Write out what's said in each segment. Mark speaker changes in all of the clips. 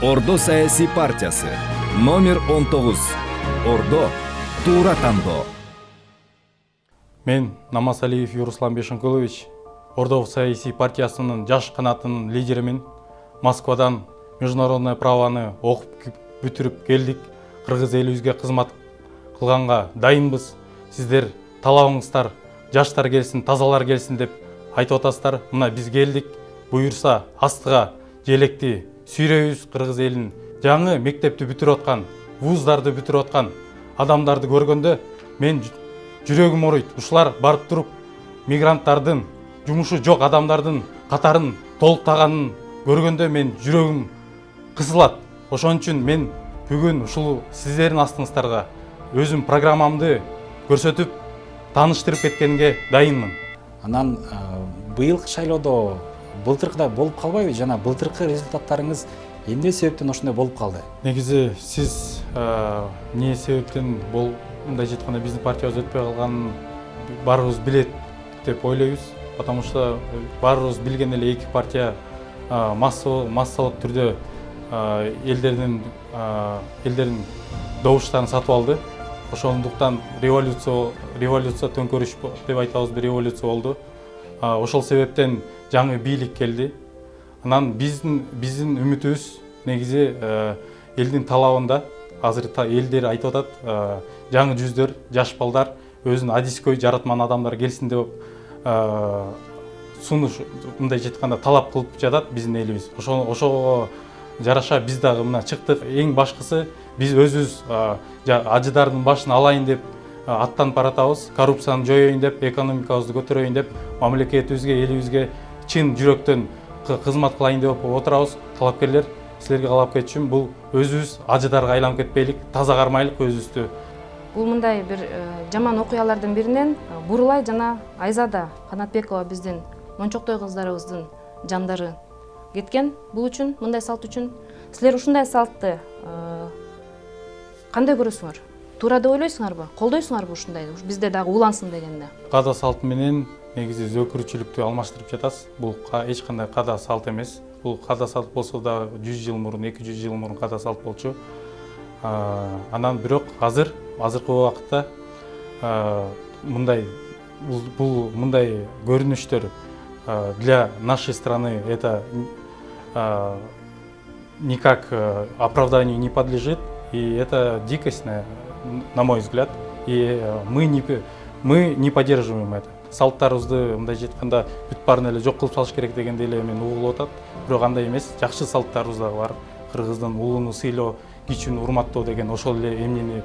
Speaker 1: Ордо саясий партиясы номер 19. Ордо туура тандоо.
Speaker 2: Мен Намасалиев Юруслан Бешенкулович, Ордо саясий партиясынын жаш канатынын лидеримин. Москвадан международное праваны окуп бүтүрүп келдик. Кыргыз элибизге кызмат кылганга дайынбыз. Сиздер талабыңыздар жаштар келсин, тазалар келсин деп айтып атасыздар. Мына биз келдик. Буюрса астыга желекти сүйрөйбүз. Кыргыз элин жаңы мектепти бүтүрүп аткан, вуздарды бүтүрүп аткан адамдарды көргөндө мен жүрөгүм ооруйт. Ушулар барып туруп мигранттардын, жумушу жок адамдардын катарын толуктаганын көргөндө мен жүрөгүм кысылат. Ошон үчүн мен бүгүн ушул сиздердин астыңыздарга өзүм программамды көрсөтүп, тааныштырып кеткенге дайынмын.
Speaker 3: Анан быйылкы шайлоодо былтыркыдай болуп калбайбы? Жана былтыркы результаттарыңыз эмне себептен ошондой болуп калды?
Speaker 2: Негизи сиз эмне себептен мындай жетканда биздин партиябыз өтпөй калганын баарыбыз билет деп ойлойбуз. Потому что баарыбыз билген эле эки партия массалык түрдө элдердин добуштарын сатып алды. Ошондуктан революция төңкөрүш деп айтабыз, бир революция болду. Ошол себептен жаңы бийлик келди. Анан биздин үмүтүбүз негизи элдин талабында. Азыр элдер айтып атат, жаңы жүздөр, жаш балдар, өзүнүн адискөй жаратман адамдар келсин деп сунуш мындай жетканда талап кылып жатат биздин элибиз. Ошого жараша биз дагы мына чыктык. Эң башкысы биз өзүбүз ажыдардын башын алайын деп аттанып баратабыз. Коррупцияны жоюйун деп, экономикабызды көтөрөйүн деп, мамлекетибизге, элибизге чын жүрөктөн кызмат кылайын деп отурабыз. Талапкерлер, силерге калап кетишим, бул өзүбүз ажыдарга айланып кетпейлик, таза кармайлык өзүбүздү.
Speaker 4: Бул мындай бир жаман окуялардын биринен Бурулай жана Айзада Канатбекова биздин мончоктой кыздарыбыздын жандары кеткен. Бул үчүн, мындай салт үчүн силер ушундай салтты кандай көрөсүңөр? Туура деп ойлойсуңарбы? Колдойсуңарбы ушундайды? Бизде дагы улансын дегенде.
Speaker 2: Када салт менен негизи зөөкүрүүчүлүктү алмаштырып жатасыз. Бул эч кандай када салт эмес. Бул када салт болсо да 100 жыл мурун, 200 жыл мурун када салт болчу. Анан бирок азыркы убакытта мындай көрүнүштөр для нашей страны это никак оправданию не подлежит, и это дикость, на мой взгляд, и мы не поддерживаем это. Салттарыбызды мындай жетканда бүт баарын эле жок кылып салыш керек дегенде эле мен угулуп атат. Бирок андай эмес, жакшы салттарыбыз дагы бар. Кыргыздын улууну сыйлоо, кичүүнү урматтоо деген ошол эле эмнени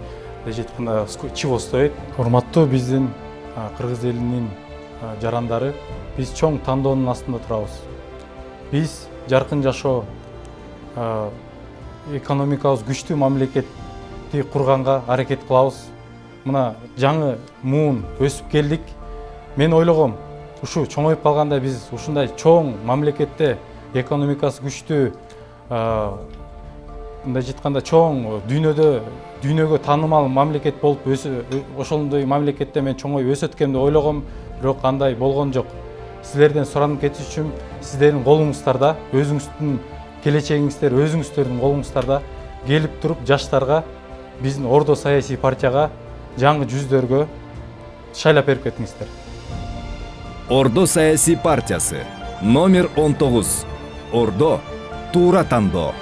Speaker 2: жетканда чего стоит. Урматтуу биздин кыргыз элинин жарандары, биз чоң тандоонун астында турабыз. Биз жаркын жашоо, экономикабыз күчтүү мамлекетти курганга аракет кылабыз. Мына жаңы муун өсүп келдик. Мен ойлогом, ушу чоңоюп калганда биз ушундай чоң мамлекетте экономикасы күчтүү, мындай жетканда чоң дүйнөгө таанымал мамлекет болуп ошондой мамлекетте мен чоңоюп өсөткөм деп ойлогом, бирок андай болгон жок. Силерден суранып кетиш үчүн сиздердин колуңуздарда, өзүңүздүн келечегиңиздер өзүңүздөрдүн колуңуздарда. Келип туруп жаштарга, биздин Ордо саясий партияга, жаңы жүздөргө шайлап берип кетиңиздер.
Speaker 1: Ордо саясий партиясы номер 19. Ордо туура тандоо.